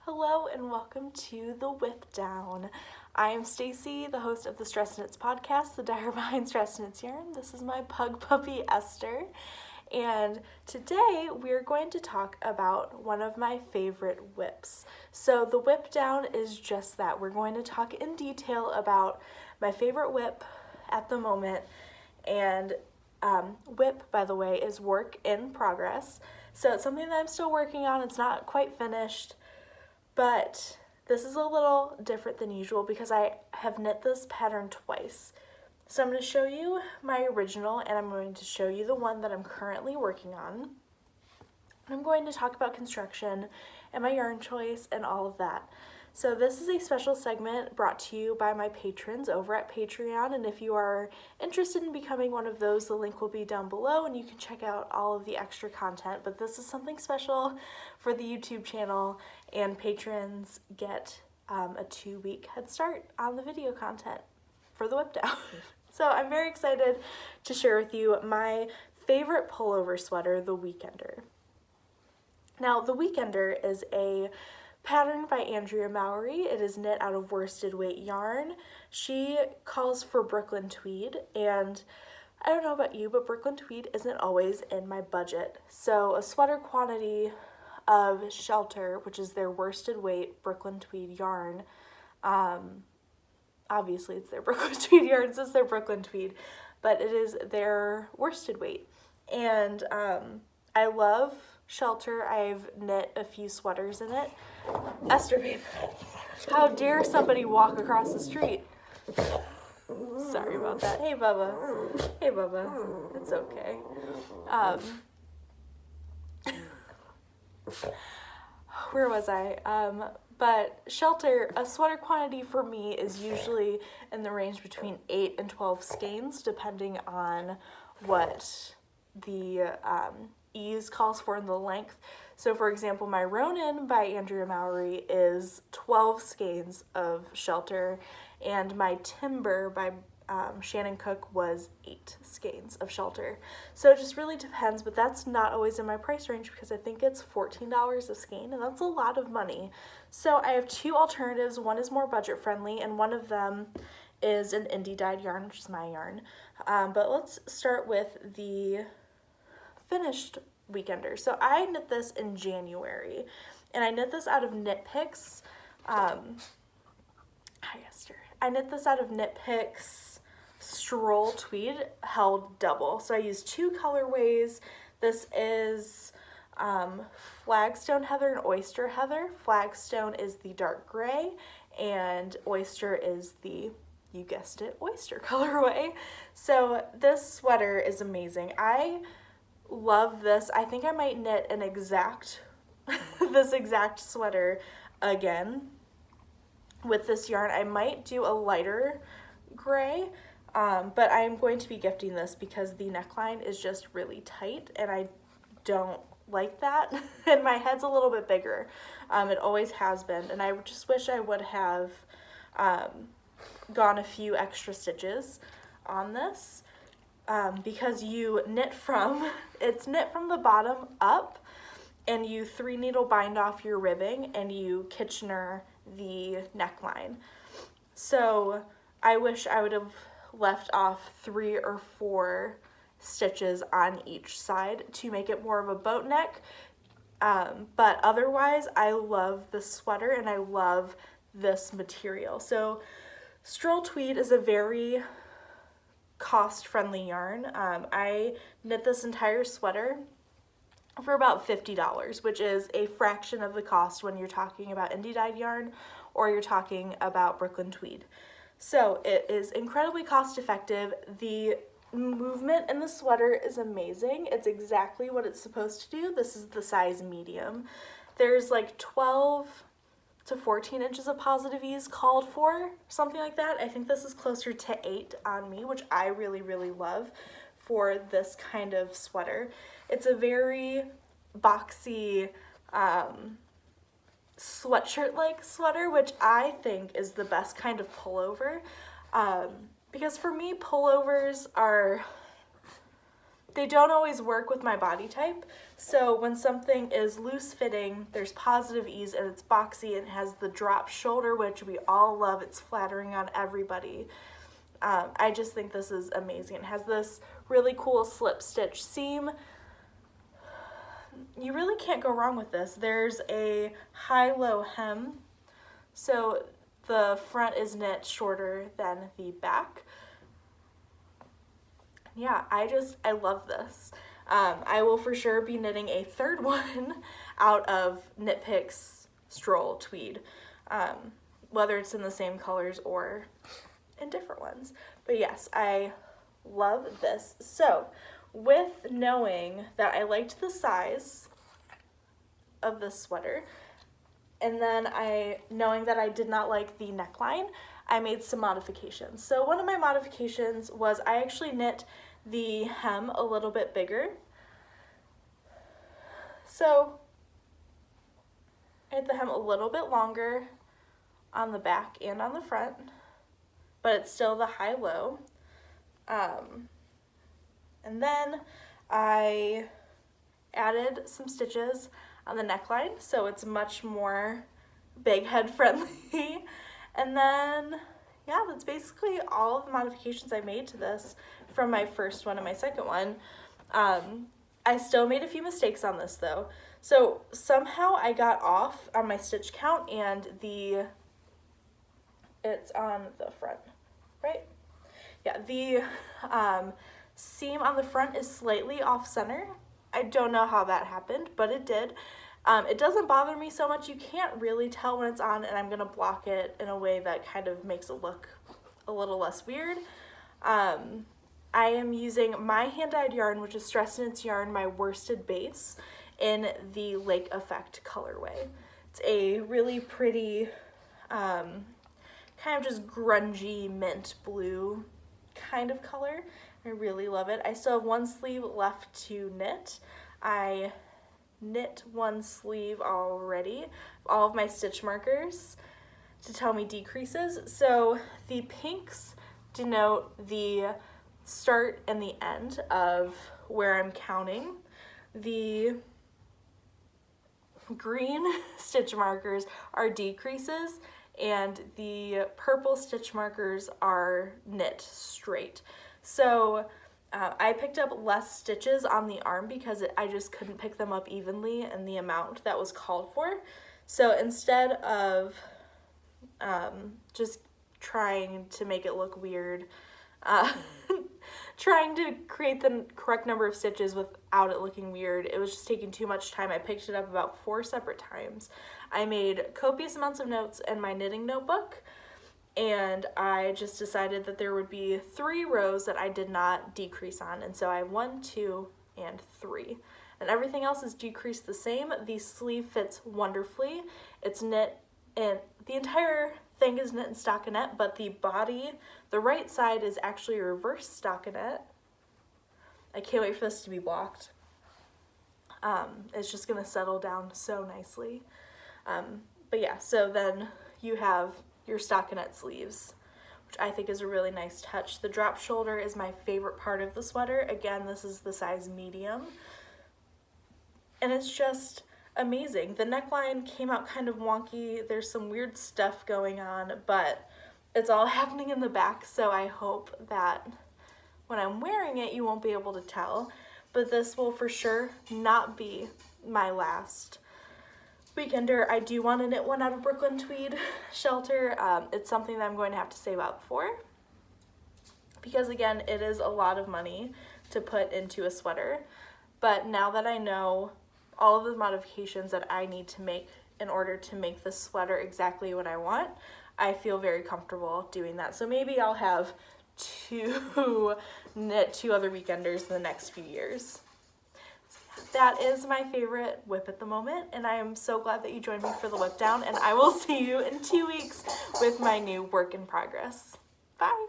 Hello and welcome to the WIPdown. I am Stacy, the host of the Stress Knits podcast, the dyer behind Stress Knits Yarn. This is my pug puppy Esther, and today we are going to talk about one of my favorite WIPs. So the WIPdown is just that. We're going to talk in detail about my favorite WIP at the moment, and WIP, by the way, is work in progress. So it's something that I'm still working on. It's not quite finished. But this is a little different than usual because I have knit this pattern twice. So I'm going to show you my original and I'm going to show you the one that I'm currently working on. I'm going to talk about construction and my yarn choice and all of that. So this is a special segment brought to you by my patrons over at Patreon, and if you are interested in becoming one of those, the link will be down below and you can check out all of the extra content. But this is something special for the YouTube channel, and patrons get a 2-week head start on the video content for the WIPdown. So I'm very excited to share with you my favorite pullover sweater, the Weekender. Now, the Weekender is a pattern by Andrea Mowry. It is knit out of worsted weight yarn. She calls for Brooklyn Tweed, and I don't know about you, but Brooklyn Tweed isn't always in my budget. So a sweater quantity of Shelter, which is their worsted weight Brooklyn Tweed yarn, obviously it's their Brooklyn Tweed yarn, so it's their Brooklyn Tweed, but it is their worsted weight. And I love Shelter. I've knit a few sweaters in it. Esther, babe, how dare somebody walk across the street? Sorry about that. Hey, Bubba. Hey, Bubba. It's okay. Where was I? But Shelter, a sweater quantity for me is usually in the range between 8 and 12 skeins, depending on what the ease calls for in the length. So for example, my Ronin by Andrea Mowry is 12 skeins of Shelter, and my Timber by Shannon Cook was 8 skeins of Shelter. So it just really depends, but that's not always in my price range because I think it's $14 a skein, and that's a lot of money. So I have two alternatives. One is more budget friendly, and one of them is an indie dyed yarn, which is my yarn. But let's start with the finished Weekender. So I knit this in January, and I knit this out of Knitpicks. Hi, Esther. I knit this out of Knitpicks Stroll Tweed held double. So I used 2 colorways. This is Flagstone Heather and Oyster Heather. Flagstone is the dark gray, and Oyster is the, you guessed it, Oyster colorway. So this sweater is amazing. I love this. I think I might knit an exact this exact sweater again with this yarn. I might do a lighter gray, but I am going to be gifting this because the neckline is just really tight and I don't like that. And my head's a little bit bigger. It always has been, and I just wish I would have gone a few extra stitches on this. Because you knit from, it's knit from the bottom up, and you 3 needle bind off your ribbing and you Kitchener the neckline. So I wish I would have left off 3 or 4 stitches on each side to make it more of a boat neck. But otherwise I love this sweater and I love this material. So Stroll Tweed is a very cost-friendly yarn. I knit this entire sweater for about $50, which is a fraction of the cost when you're talking about indie dyed yarn or you're talking about Brooklyn Tweed. So it is incredibly cost-effective. The movement in the sweater is amazing. It's exactly what it's supposed to do. This is the size medium. There's like 12 to 14 inches of positive ease called for, something like that. I think this is closer to 8 on me, which I really, really love for this kind of sweater. It's a very boxy sweatshirt-like sweater, which I think is the best kind of pullover, because for me, pullovers are they don't always work with my body type. So when something is loose fitting, there's positive ease and it's boxy and has the drop shoulder, which we all love. It's flattering on everybody. I just think this is amazing. It has this really cool slip stitch seam. You really can't go wrong with this. There's a high-low hem, so the front is knit shorter than the back. Yeah, I love this. I will for sure be knitting a third one out of Knitpicks Stroll Tweed, whether it's in the same colors or in different ones. But yes, I love this. So with knowing that I liked the size of this sweater, and then knowing that I did not like the neckline, I made some modifications. So one of my modifications was I actually knit the hem a little bit bigger. So I knit the hem a little bit longer on the back and on the front, but it's still the high-low. And then I added some stitches on the neckline, so it's much more big head friendly. And then, yeah, that's basically all of the modifications I made to this from my first one and my second one. I still made a few mistakes on this though. So somehow I got off on my stitch count, and it's on the front, right? Yeah, the seam on the front is slightly off center. I don't know how that happened, but it did. It doesn't bother me so much. You can't really tell when it's on, and I'm gonna block it in a way that kind of makes it look a little less weird. I am using my hand-dyed yarn, which is Stress Knits yarn, my worsted base, in the Lake Effect colorway. It's a really pretty, kind of just grungy mint blue kind of color. I really love it. I still have one sleeve left to knit. I knit one sleeve already, all of my stitch markers to tell me decreases. So the pinks denote the start and the end of where I'm counting. The green stitch markers are decreases, and the purple stitch markers are knit straight. So I picked up less stitches on the arm because I just couldn't pick them up evenly in the amount that was called for. So instead of just trying to make it look weird, trying to create the correct number of stitches without it looking weird, it was just taking too much time. I picked it up about 4 separate times. I made copious amounts of notes in my knitting notebook, and I just decided that there would be 3 rows that I did not decrease on, and so I have 1, 2, and 3. And everything else is decreased the same. The sleeve fits wonderfully. It's knit, and the entire thing is knit in stockinette, but the body, the right side, is actually a reverse stockinette. I can't wait for this to be blocked. It's just gonna settle down so nicely. But yeah, so then you have your stockinette sleeves, which I think is a really nice touch. The drop shoulder is my favorite part of the sweater. Again, this is the size medium, and it's just amazing. The neckline came out kind of wonky. There's some weird stuff going on, but it's all happening in the back, so I hope that when I'm wearing it, you won't be able to tell. But this will for sure not be my last weekender. I do want to knit one out of Brooklyn Tweed Shelter. It's something that I'm going to have to save up for, because again, it is a lot of money to put into a sweater. But now that I know all of the modifications that I need to make in order to make this sweater exactly what I want, I feel very comfortable doing that. So maybe I'll have to knit 2 other weekenders in the next few years. That is my favorite whip at the moment, and I am so glad that you joined me for the whip down, and I will see you in 2 weeks with my new work in progress. Bye!